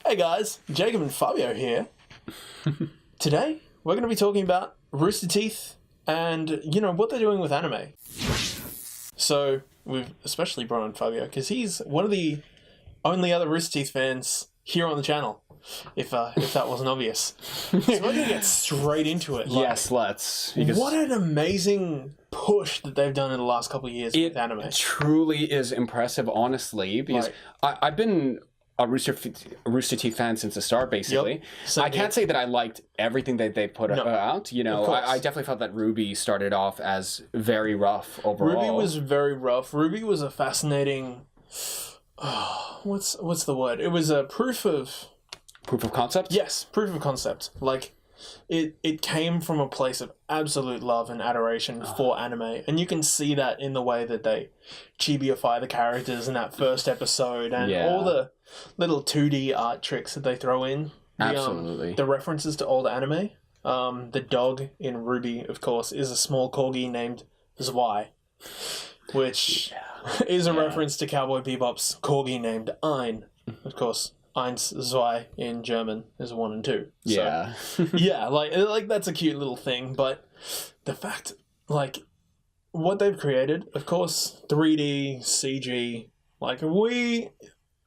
Hey guys, Jacob and Fabio here. Today, we're going to be talking about Roosterteeth and, what they're doing with anime. So, we've especially brought on Fabio because he's one of the only other Roosterteeth fans here on the channel, if that wasn't obvious. So we're going to get straight into it. Yes, let's. What an amazing push that they've done in the last couple of years with anime. It truly is impressive, honestly, because I've been a Roosterteeth fan since the start, basically. Yep. I can't say that I liked everything that they put out. I definitely felt that Ruby started off as very rough overall. Ruby was very rough. Ruby was a fascinating... what's the word? It was a proof of concept? Yes, proof of concept. Like, it came from a place of absolute love and adoration for anime. And you can see that in the way that they chibiify the characters in that first episode and all the little 2D art tricks that they throw in. Absolutely. The references to old anime. The dog in Ruby, of course, is a small corgi named Zwei, which is a reference to Cowboy Bebop's corgi named Ein. Of course, Eins, Zwei in German is 1 and 2. So, like that's a cute little thing, but the fact, what they've created, of course, 3D, CG,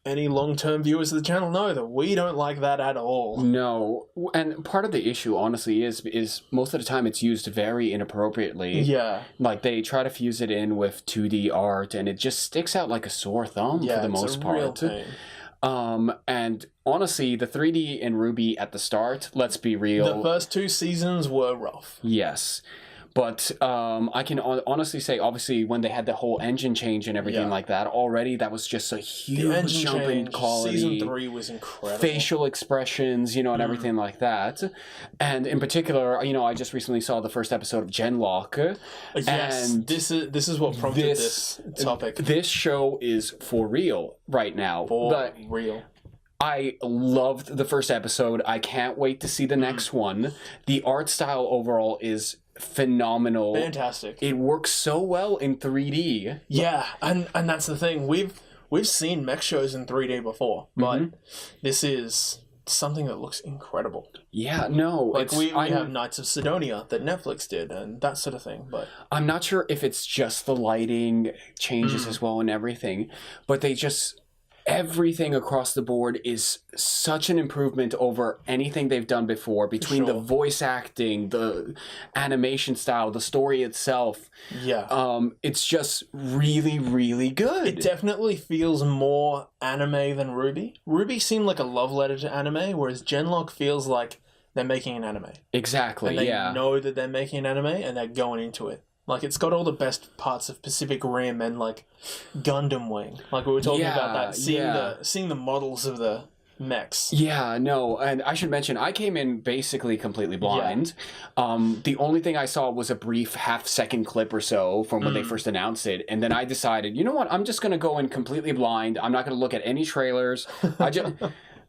any long-term viewers of the channel know that we don't like that at all. No, and part of the issue, honestly, is most of the time it's used very inappropriately. Yeah. Like, they try to fuse it in with 2D art, and it just sticks out like a sore thumb for the most part. Real pain. And honestly, the 3D in Ruby at the start, let's be real. The first 2 seasons were rough. Yes. But I can honestly say, obviously, when they had the whole engine change and everything like that, already that was just a huge jump in quality. Season 3 was incredible. Facial expressions, and everything like that. And in particular, I just recently saw the first episode of Genlock. Yes, and this is what prompted this topic. This show is for real right now. For real. I loved the first episode. I can't wait to see the next one. The art style overall is phenomenal. Fantastic. It works so well in 3D. Yeah, and that's the thing. We've seen mech shows in 3D before, but this is something that looks incredible. Yeah, no. We have Knights of Sidonia that Netflix did and that sort of thing, but I'm not sure if it's just the lighting changes as well and everything, but everything across the board is such an improvement over anything they've done before, between the voice acting, the animation style, the story itself. Yeah. It's just really, really good. It definitely feels more anime than Ruby. Ruby seemed like a love letter to anime, whereas Genlock feels like they're making an anime. Exactly, and they know that they're making an anime and they're going into it. It's got all the best parts of Pacific Rim and, Gundam Wing. We were talking about that. Seeing the models of the mechs. Yeah, no, and I should mention, I came in basically completely blind. The only thing I saw was a brief half-second clip or so from when they first announced it, and then I decided, you know what, I'm just going to go in completely blind. I'm not going to look at any trailers. I just...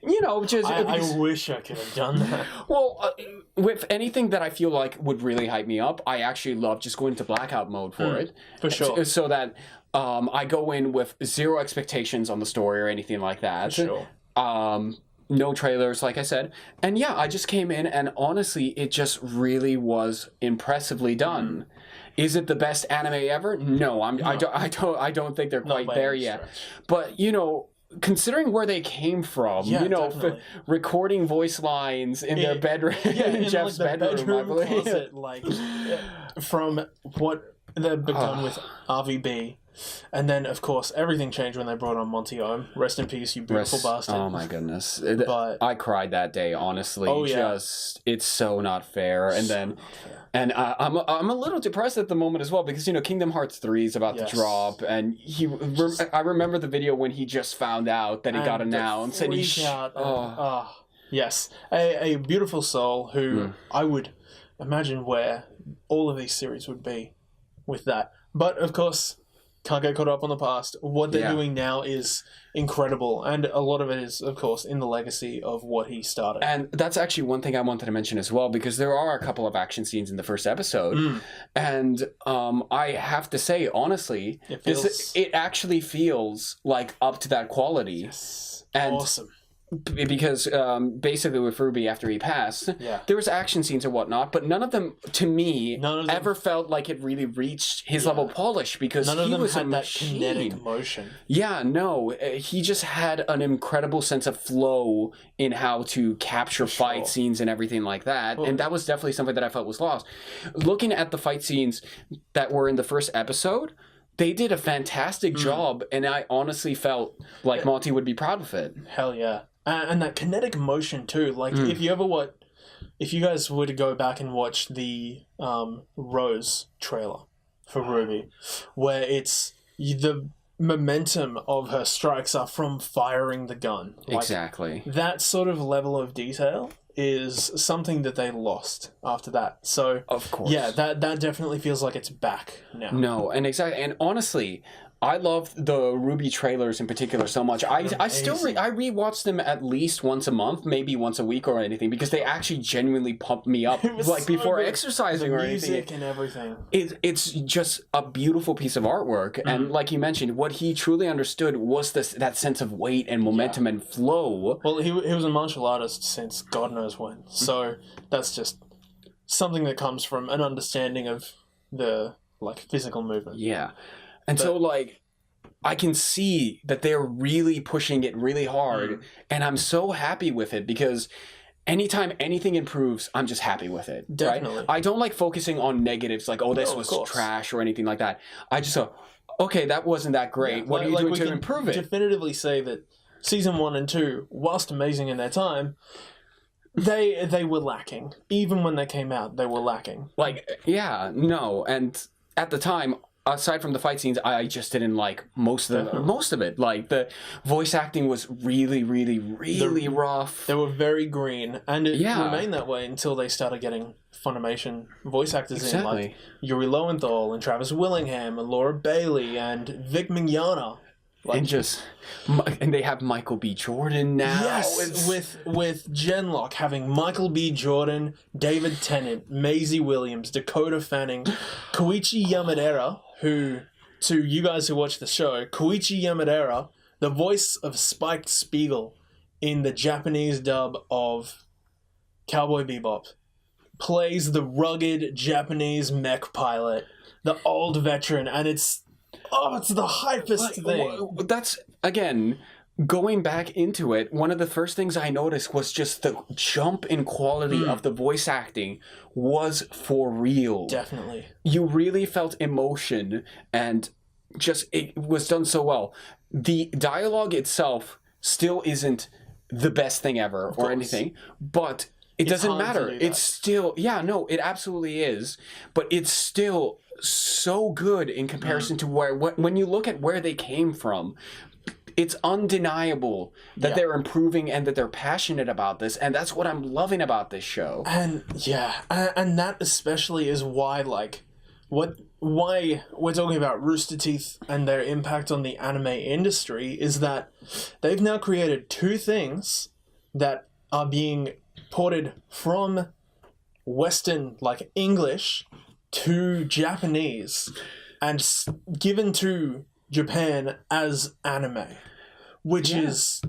I wish I could have done that. Well, with anything that I feel like would really hype me up, I actually love just going into blackout mode for it. For sure. So that I go in with zero expectations on the story or anything like that. For sure. No trailers, like I said. And I just came in, and honestly, it just really was impressively done. Is it the best anime ever? No, I don't think they're quite there yet. But, considering where they came from, recording voice lines in their bedroom, in Jeff's bedroom, I believe. Closet, from what they've begun with RVB. And then, of course, everything changed when they brought on Monty Ohm. Rest in peace, you beautiful bastard. Oh, my goodness. I cried that day, honestly. Oh, yeah. It's so not fair. And then... And I'm a little depressed at the moment as well because, Kingdom Hearts 3 is about to drop, and I remember the video when he just found out that it got announced, and yes, a beautiful soul who I would imagine where all of these series would be with that. But of course, can't get caught up on the past. What they're doing now is incredible, and a lot of it is, of course, in the legacy of what he started. And that's actually one thing I wanted to mention as well, because there are a couple of action scenes in the first episode, and I have to say, honestly, it actually feels like up to that quality. Yes. And awesome. because basically with Ruby after he passed, Yeah. there was action scenes and whatnot, but none of them, to me, None of them- ever felt like it really reached his level of polish because None of he them was had a that machine. kinetic motion. Yeah, no, he just had an incredible sense of flow in how to capture fight scenes and everything like that, and that was definitely something that I felt was lost. Looking at the fight scenes that were in the first episode, they did a fantastic job, and I honestly felt like Monty would be proud of it. Hell yeah. And that kinetic motion too. Like if you guys were to go back and watch the Rose trailer for Ruby, where it's the momentum of her strikes are from firing the gun. Like, Exactly. that sort of level of detail is something that they lost after that. So Of course. yeah, that definitely feels like it's back now. No, and exactly, and honestly, I love the Ruby trailers in particular so much. I still I rewatch them at least once a month, maybe once a week or anything, because they actually genuinely pump me up, like so before good. exercising The or music anything. and everything. It's just a beautiful piece of artwork, and like you mentioned, what he truly understood was that sense of weight and momentum and flow. Well, he was a martial artist since God knows when, so that's just something that comes from an understanding of the physical movement. Yeah. And so, like, I can see that they're really pushing it really hard, and I'm so happy with it because anytime anything improves, I'm just happy with it. Definitely. Right? I don't like focusing on negatives, like, oh, this was trash or anything like that. I just go, okay, that wasn't that great. Yeah, what are you doing we to can improve it? Definitively say that season 1 and 2, whilst amazing in their time, they were lacking. Even when they came out, they were lacking. Like, yeah, no. And at the time, aside from the fight scenes, I just didn't like most of it. Like, the voice acting was really, really, really rough. They were very green, and it remained that way until they started getting Funimation voice actors in, like Yuri Lowenthal and Travis Willingham and Laura Bailey and Vic Mignogna. And they have Michael B. Jordan now. Yes, with Genlock having Michael B. Jordan, David Tennant, Maisie Williams, Dakota Fanning, Koichi Yamadera, who, to you guys who watch the show, Koichi Yamadera, the voice of Spike Spiegel in the Japanese dub of Cowboy Bebop, plays the rugged Japanese mech pilot, the old veteran, and it's the hypest thing. That's, again, going back into it, one of the first things I noticed was just the jump in quality of the voice acting was for real. Definitely. You really felt emotion, and just, it was done so well. The dialogue itself still isn't the best thing ever or anything, but it doesn't matter. It's still, it absolutely is, but it's still so good in comparison to when you look at where they came from. It's undeniable that they're improving and that they're passionate about this, and that's what I'm loving about this show. And and that especially is why why we're talking about Roosterteeth and their impact on the anime industry is that they've now created two things that are being ported from Western, like English, to Japanese and given to Japan as anime, which is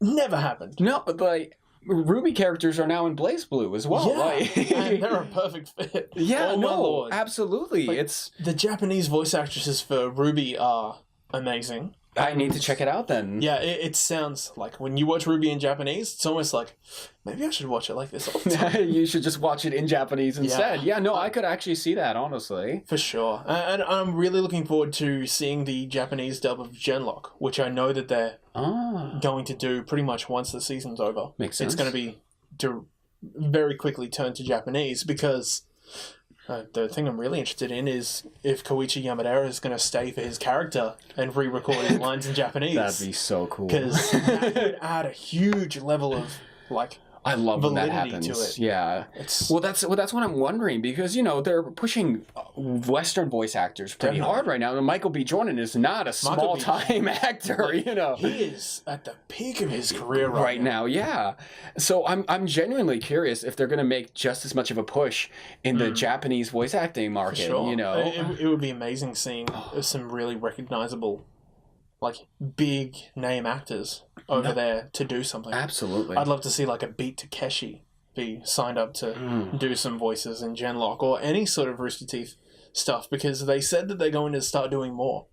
never happened. No, like, Ruby characters are now in Blaze Blue as well. And they're a perfect fit. Yeah, oh, my Lord. Absolutely. Like, it's the Japanese voice actresses for Ruby are amazing. I need to check it out then. Yeah, it sounds like when you watch Ruby in Japanese, it's almost like maybe I should watch it like this all the time. You should just watch it in Japanese instead. Yeah, no, I could actually see that, honestly. For sure. And I'm really looking forward to seeing the Japanese dub of Genlock, which I know that they're going to do pretty much once the season's over. Makes sense. It's going to be very quickly turned to Japanese because the thing I'm really interested in is if Koichi Yamadera is going to stay for his character and re-record his lines in Japanese. That'd be so cool. Because that would add a huge level of, like, I love when that validity happens. to it. Yeah. Well, that's what I'm wondering because they're pushing Western voice actors pretty hard right now. And Michael B. Jordan is not a small time actor. He is at the peak of his career right now. Yeah. So I'm genuinely curious if they're going to make just as much of a push in the Japanese voice acting market. For sure. It would be amazing seeing some really recognizable, like, big name actors over there to do something. Absolutely. I'd love to see like a Beat Takeshi be signed up to do some voices in Genlock or any sort of Rooster Teeth stuff, because they said that they're going to start doing more,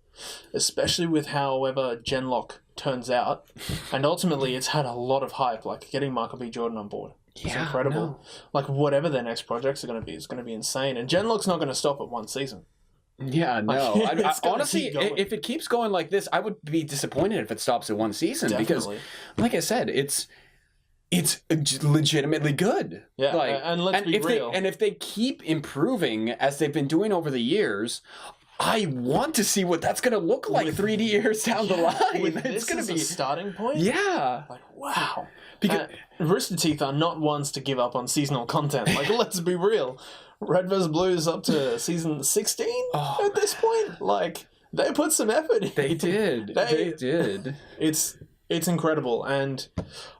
especially with however Genlock turns out. And ultimately, it's had a lot of hype, like getting Michael B. Jordan on board. It's incredible. No. Like, whatever their next projects are going to be is going to be insane. And Genlock's not going to stop at one season. Yeah, no. I honestly, if it keeps going like this, I would be disappointed if it stops at one season. Definitely. Because, like I said, it's legitimately good. Yeah, like, and let's be real. And if they keep improving as they've been doing over the years, I want to see what that's going to look like 3D years down the line. It's going to be a starting point. Yeah. Like, wow. Because Rooster Teeth are not ones to give up on seasonal content. Like, let's be real. Red vs. Blue is up to season 16 at this point. Like, they put some effort in. They did. They did. It's incredible, and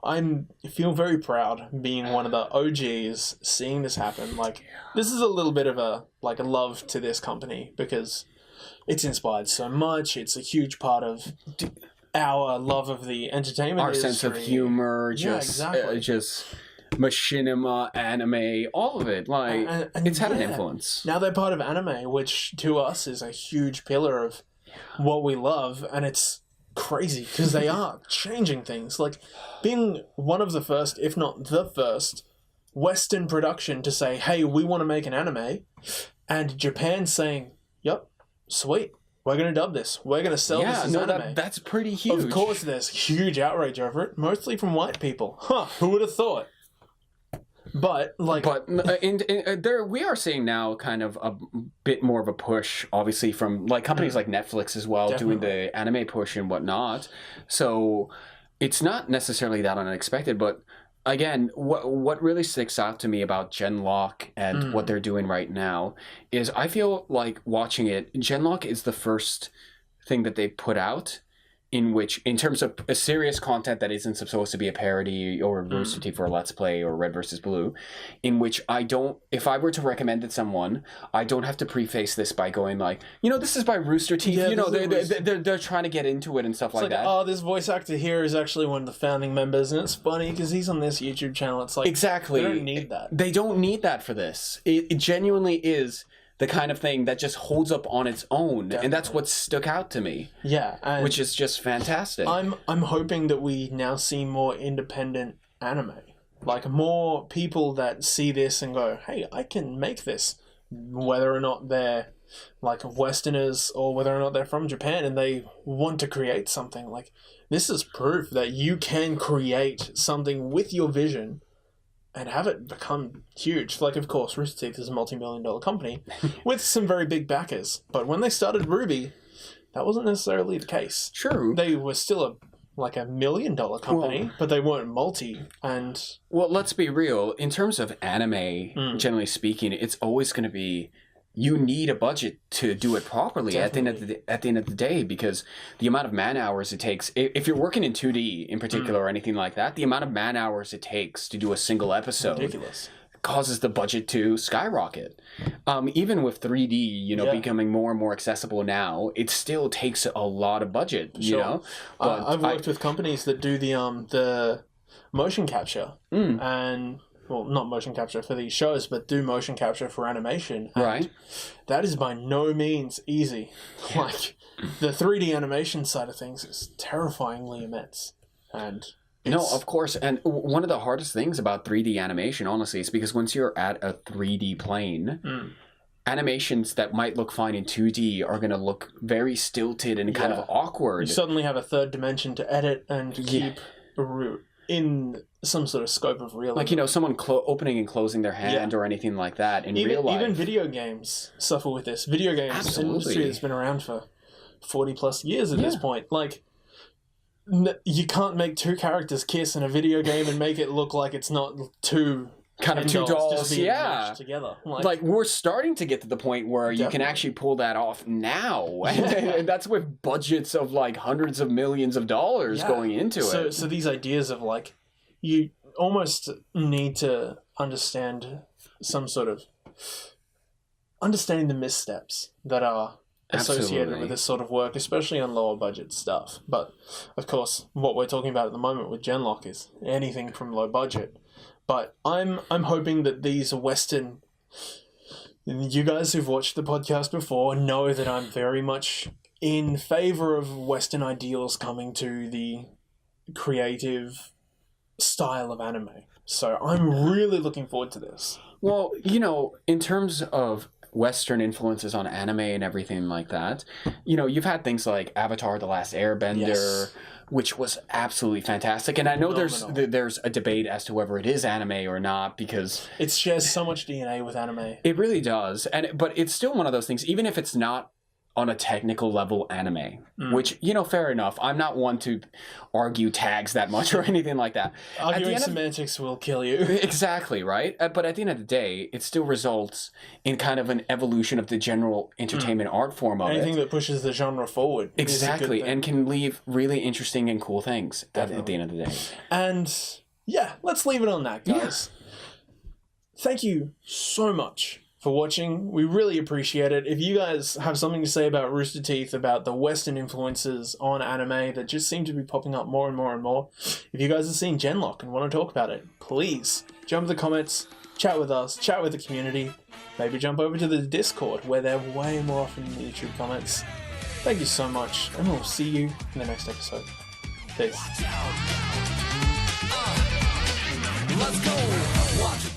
I feel very proud being one of the OGs seeing this happen. Like, this is a little bit of a love to this company because it's inspired so much. It's a huge part of our love of the entertainment industry. Sense of humor, just machinima, anime, all of it. Like, and it's had an influence. Now they're part of anime, which to us is a huge pillar of what we love, and it's crazy because they are changing things. Like, being one of the first, if not the first, Western production to say, hey, we want to make an anime, and Japan saying, yep, sweet, we're going to dub this, we're going to sell this as anime. That's pretty huge. Of course there's huge outrage over it, mostly from white people. Who would have thought? But there we are seeing now kind of a bit more of a push, obviously, from like companies like Netflix as well, doing the anime push and whatnot. So it's not necessarily that unexpected, but again, what really sticks out to me about Genlock and what they're doing right now is I feel like watching it, Genlock is the first thing that they put out in which, in terms of a serious content that isn't supposed to be a parody or a Rooster Teeth or a Let's Play or Red versus Blue, in which if I were to recommend it to someone, I don't have to preface this by going like, this is by Rooster Teeth. They're trying to get into it and stuff like that. Oh, this voice actor here is actually one of the founding members, and it's funny because he's on this YouTube channel. It's like, exactly. They don't need that. They don't need that for this. It genuinely is the kind of thing that just holds up on its own. Definitely. And that's what stuck out to me. Yeah. Which is just fantastic. I'm hoping that we now see more independent anime. Like, more people that see this and go, hey, I can make this. Whether or not they're like Westerners or whether or not they're from Japan and they want to create something. Like, this is proof that you can create something with your vision and have it become huge. Like, of course, Rooster Teeth is a multi-million-dollar company with some very big backers. But when they started RWBY, that wasn't necessarily the case. True. They were still a $1 million company, but they weren't multi. And well, let's be real. In terms of anime, generally speaking, it's always going to be, you need a budget to do it properly at the end of the day, because the amount of man hours it takes, if you're working in 2D in particular or anything like that, the amount of man hours it takes to do a single episode causes the budget to skyrocket. Even with 3D, becoming more and more accessible now, it still takes a lot of budget, you know? But I've worked with companies that do the motion capture and... Well, not motion capture for these shows, but do motion capture for animation. Right. That is by no means easy. Like, the 3D animation side of things is terrifyingly immense. And no, of course. And one of the hardest things about 3D animation, honestly, is because once you're at a 3D plane, animations that might look fine in 2D are going to look very stilted and kind of awkward. You suddenly have a third dimension to edit and keep in some sort of scope of realism. Like, someone opening and closing their hand or anything like that in real life. Even video games suffer with this. Video games industry has been around for 40 plus years at this point. Like, you can't make two characters kiss in a video game and make it look like it's not two dolls just being mashed together. Like, we're starting to get to the point where you can actually pull that off now. And that's with budgets of like hundreds of millions of dollars going into it. So these ideas of like, you almost need to understand some sort of understanding the missteps that are associated Absolutely. with this sort of work, especially on lower budget stuff. But of course, what we're talking about at the moment with Genlock is anything from low budget. But I'm hoping that these Western... You guys who've watched the podcast before know that I'm very much in favor of Western ideals coming to the creative style of anime. So I'm really looking forward to this. Well, in terms of Western influences on anime and everything like that, you've had things like Avatar: The Last Airbender, Yes. which was absolutely fantastic. And I know there's a debate as to whether it is anime or not, because It shares so much DNA with anime. it really does. But it's still one of those things, even if it's not on a technical level anime, which, fair enough. I'm not one to argue tags that much or anything like that. Arguing semantics will kill you. Exactly, right? But at the end of the day, it still results in kind of an evolution of the general entertainment art form of Anything it. that pushes the genre forward. Exactly, and can leave really interesting and cool things at the end of the day. And yeah, let's leave it on that, guys. Thank you so much for watching. We really appreciate it. If you guys have something to say about Roosterteeth, about the Western influences on anime that just seem to be popping up more and more and more, if you guys have seen Genlock and want to talk about it, please jump in the comments, chat with us, chat with the community, maybe jump over to the Discord where they're way more often in the YouTube comments. Thank you so much, and we'll see you in the next episode. Peace. Let's go. Watch it.